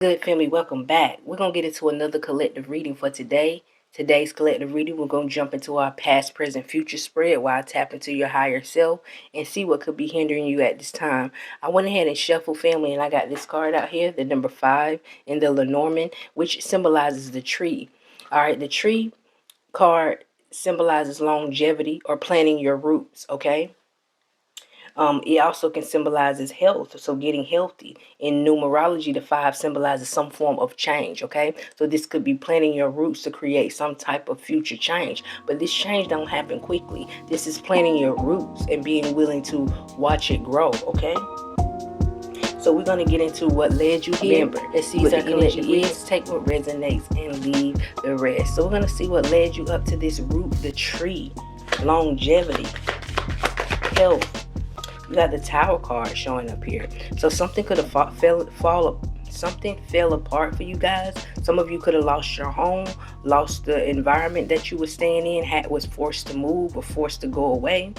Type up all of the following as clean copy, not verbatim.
Good family, welcome back. We're going to get into another collective reading for today. Today's collective reading, we're going to jump into our past, present, future spread while I tap into your higher self and see what could be hindering you at this time. I went ahead and shuffled family, and I got this card out here, the number 5 in the Lenormand, which symbolizes the tree. All right, the tree card symbolizes longevity or planting your roots, okay? It also can symbolize health, so getting healthy. In numerology, the 5 symbolizes some form of change, okay? So this could be planting your roots to create some type of future change. But this change don't happen quickly. This is planting your roots and being willing to watch it grow, okay? So we're going to get into what led you here. Remember, let's see what the energy is. Take what resonates and leave the rest. So we're going to see what led you up to this root, the tree, longevity, health. You got the Tower card showing up here. So something could have something fell apart for you guys. Some of you could have lost your home, lost the environment that you were staying in, was forced to move or forced to go away.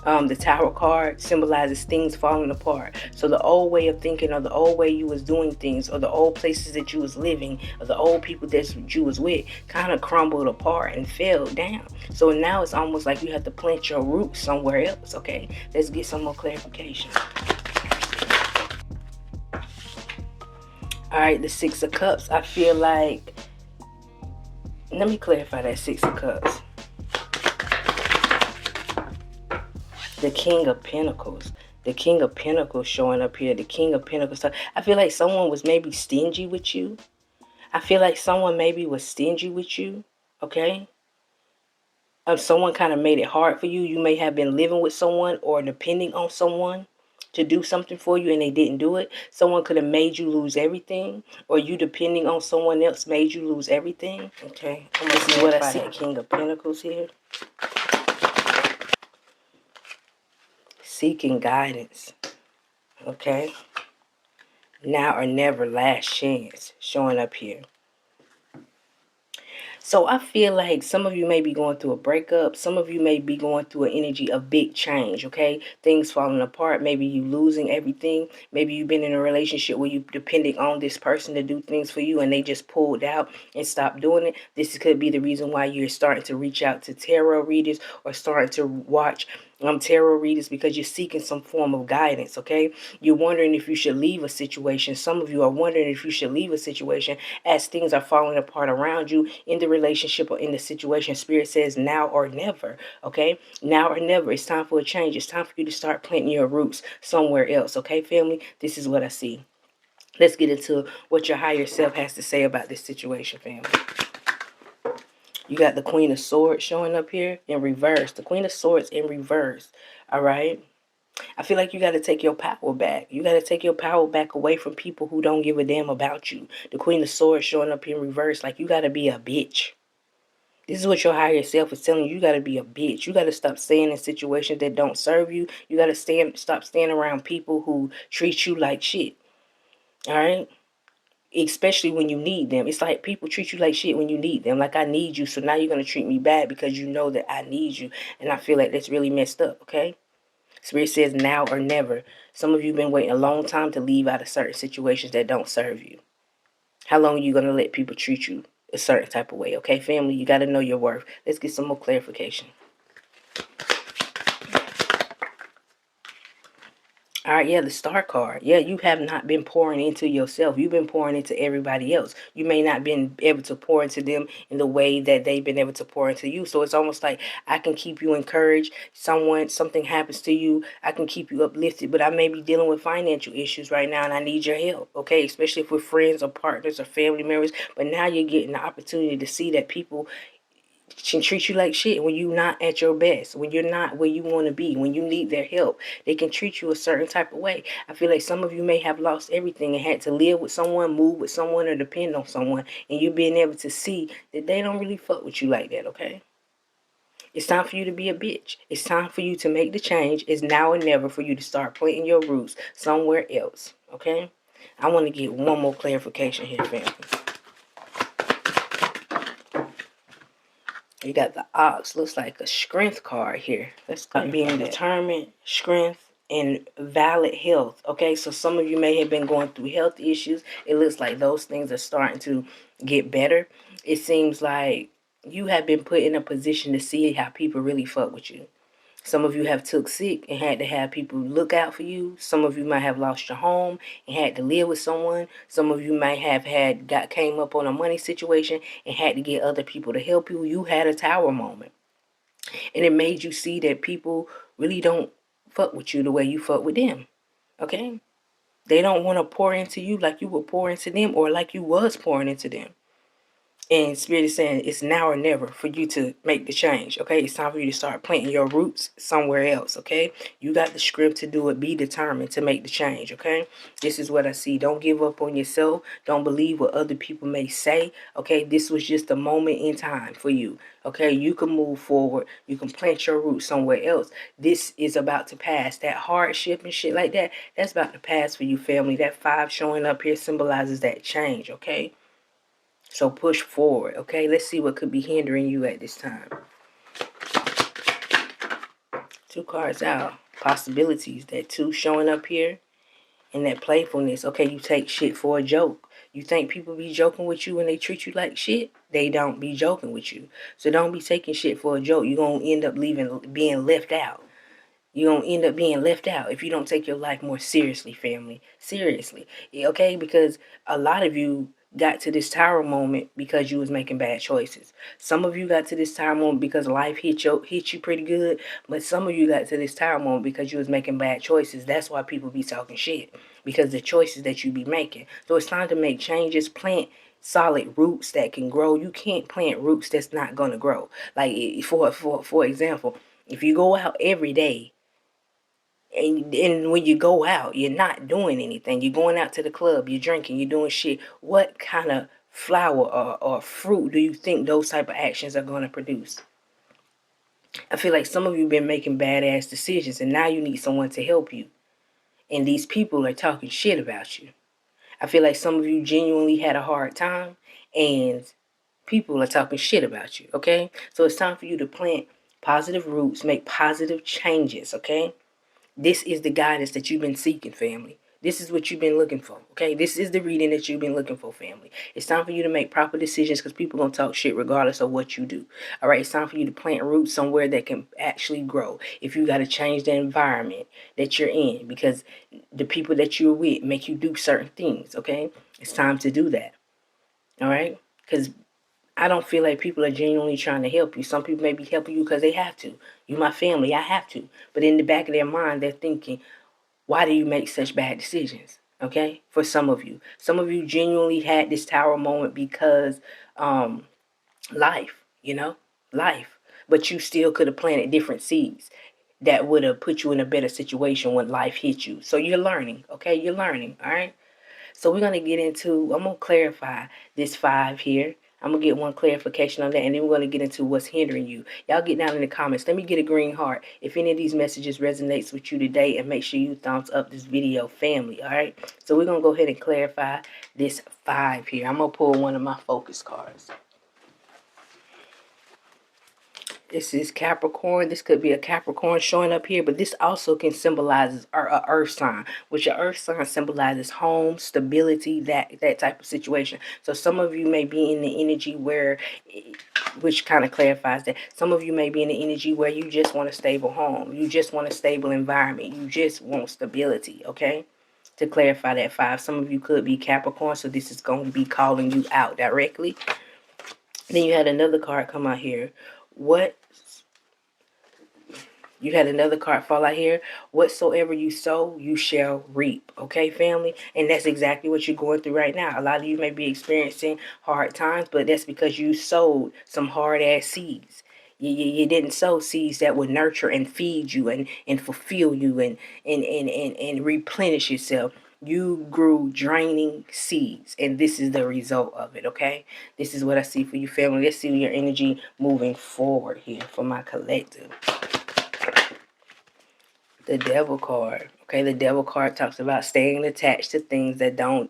The Tower card symbolizes things falling apart. So the old way of thinking, or the old way you was doing things, or the old places that you was living, or the old people that you was with kind of crumbled apart and fell down. So now it's almost like you have to plant your roots somewhere else, okay? Let's get some more clarification. All right, the 6 of Cups. I feel like, let me clarify that 6 of Cups. The King of Pentacles. The King of Pentacles showing up here. The King of Pentacles. I feel like someone was maybe stingy with you. I feel like someone maybe was stingy with you. Okay? Someone kind of made it hard for you. You may have been living with someone or depending on someone to do something for you and they didn't do it. Someone could have made you lose everything, or you depending on someone else made you lose everything. Okay? I'm going to see what I see. King of Pentacles here. Seeking guidance. Okay? Now or never, last chance showing up here. So I feel like some of you may be going through a breakup. Some of you may be going through an energy of big change, okay? Things falling apart. Maybe you losing everything. Maybe you've been in a relationship where you depending on this person to do things for you and they just pulled out and stopped doing it. This could be the reason why you're starting to reach out to tarot readers or starting to watch tarot readers, because you're seeking some form of guidance, okay? You're wondering if you should leave a situation. Some of you are wondering if you should leave a situation as things are falling apart around you in the relationship or in the situation. Spirit says now or never, okay? Now or never. It's time for a change. It's time for you to start planting your roots somewhere else, okay, family? This is what I see. Let's get into what your higher self has to say about this situation, family. You got the Queen of Swords showing up here in reverse. The Queen of Swords in reverse. All right. I feel like you got to take your power back. You got to take your power back away from people who don't give a damn about you. The Queen of Swords showing up here in reverse. Like, you got to be a bitch. This is what your higher self is telling you. You got to be a bitch. You got to stop staying in situations that don't serve you. You got to stop staying around people who treat you like shit. All right. Especially when you need them. It's like people treat you like shit when you need them. Like, I need you, so now you're going to treat me bad because you know that I need you. And I feel like that's really messed up, okay? Spirit says now or never. Some of you have been waiting a long time to leave out of certain situations that don't serve you. How long are you going to let people treat you a certain type of way, okay, family? You got to know your worth. Let's get some more clarification. All right, yeah, the Star card. Yeah, you have not been pouring into yourself. You've been pouring into everybody else. You may not been able to pour into them in the way that they've been able to pour into you. So it's almost like I can keep you encouraged. Something happens to you, I can keep you uplifted, but I may be dealing with financial issues right now and I need your help, okay? Especially if we're friends or partners or family members. But now you're getting the opportunity to see that people can treat you like shit when you're not at your best, when you're not where you want to be, when you need their help. They can treat you a certain type of way. I feel like some of you may have lost everything and had to live with someone, move with someone, or depend on someone, and you being able to see that they don't really fuck with you like that, okay? It's time for you to be a bitch. It's time for you to make the change. It's now or never for you to start planting your roots somewhere else, okay? I want to get one more clarification here, family. You got the ox. Looks like a strength card here. Let's being determined, strength. and valid health. Okay, so some of you may have been going through health issues. It looks like those things are starting to get better. It seems like you have been put in a position to see how people really fuck with you. Some of you have took sick and had to have people look out for you. Some of you might have lost your home and had to live with someone. Some of you might have came up on a money situation and had to get other people to help you. You had a tower moment. And it made you see that people really don't fuck with you the way you fuck with them. Okay? They don't want to pour into you like you would pour into them, or like you was pouring into them. And Spirit is saying it's now or never for you to make the change. Okay, it's time for you to start planting your roots somewhere else. Okay, you got the script to do it. Be determined to make the change. Okay, this is what I see. Don't give up on yourself. Don't believe what other people may say. Okay, this was just a moment in time for you. Okay, you can move forward. You can plant your roots somewhere else. This is about to pass. That hardship and shit like that, that's about to pass for you, family. That 5 showing up here symbolizes that change. Okay. So push forward, okay? Let's see what could be hindering you at this time. 2 cards out. Possibilities. That 2 showing up here. And that playfulness. Okay, you take shit for a joke. You think people be joking with you when they treat you like shit? They don't be joking with you. So don't be taking shit for a joke. You're going to end up being left out. You're going to end up being left out if you don't take your life more seriously, family. Seriously. Okay? Because a lot of you got to this tower moment because you was making bad choices. Some of you got to this tower moment because life hit you pretty good. But some of you got to this tower moment because you was making bad choices. That's why people be talking shit. Because the choices that you be making. So it's time to make changes. Plant solid roots that can grow. You can't plant roots that's not going to grow. Like, for example, if you go out every day, and when you go out, you're not doing anything. You're going out to the club, you're drinking, you're doing shit. What kind of flower or fruit do you think those type of actions are going to produce? I feel like some of you been making badass decisions, and now you need someone to help you. And these people are talking shit about you. I feel like some of you genuinely had a hard time, and people are talking shit about you, okay? So it's time for you to plant positive roots, make positive changes, okay? This is the guidance that you've been seeking, family. This is what you've been looking for, okay? This is the reading that you've been looking for, family. It's time for you to make proper decisions because people going to talk shit regardless of what you do, all right? It's time for you to plant roots somewhere that can actually grow. If you got to change the environment that you're in because the people that you're with make you do certain things, okay? It's time to do that, all right? Because I don't feel like people are genuinely trying to help you. Some people may be helping you because they have to. You my family, I have to. But in the back of their mind, they're thinking, why do you make such bad decisions? Okay? For some of you. Some of you genuinely had this tower moment because life, life. But you still could have planted different seeds that would have put you in a better situation when life hit you. So you're learning, okay? You're learning, all right? So we're going to get into, I'm going to clarify this 5 here. I'm going to get one clarification on that, and then we're going to get into what's hindering you. Y'all get down in the comments. Let me get a green heart if any of these messages resonates with you today, and make sure you thumbs up this video, family, all right? So we're going to go ahead and clarify this 5 here. I'm going to pull one of my focus cards. This is Capricorn. This could be a Capricorn showing up here, but this also can symbolize a earth sign, which an earth sign symbolizes home, stability, that type of situation. So some of you may be in the energy where, which kind of clarifies that, some of you may be in the energy where you just want a stable home. You just want a stable environment. You just want stability, okay? To clarify that 5, some of you could be Capricorn, so this is going to be calling you out directly. Then you had another card come out here. You had another card fall out here. Whatsoever you sow, you shall reap. Okay, family? And that's exactly what you're going through right now. A lot of you may be experiencing hard times, but that's because you sowed some hard-ass seeds. You didn't sow seeds that would nurture and feed you and fulfill you and replenish yourself. You grew draining seeds, and this is the result of it, okay? This is what I see for you, family. Let's see your energy moving forward here for my collective. The Devil card. Okay, the Devil card talks about staying attached to things that don't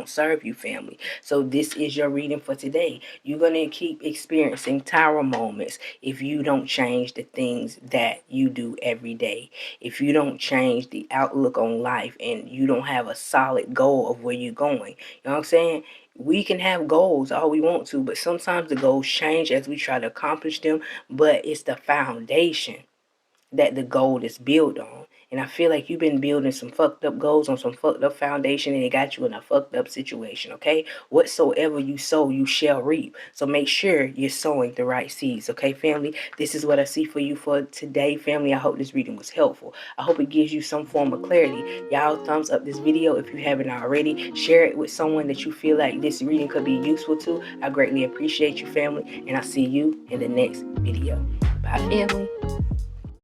serve you, family. So this is your reading for today. You're gonna keep experiencing tower moments if you don't change the things that you do every day. If you don't change the outlook on life and you don't have a solid goal of where you're going. You know what I'm saying? We can have goals all we want to, but sometimes the goals change as we try to accomplish them. But it's the foundation that the goal is built on. And I feel like you've been building some fucked up goals on some fucked up foundation, and it got you in a fucked up situation, okay? Whatsoever you sow, you shall reap. So make sure you're sowing the right seeds, okay, family? This is what I see for you for today, family. I hope this reading was helpful. I hope it gives you some form of clarity. Y'all thumbs up this video if you haven't already. Share it with someone that you feel like this reading could be useful to. I greatly appreciate you, family, and I'll see you in the next video. Bye, family.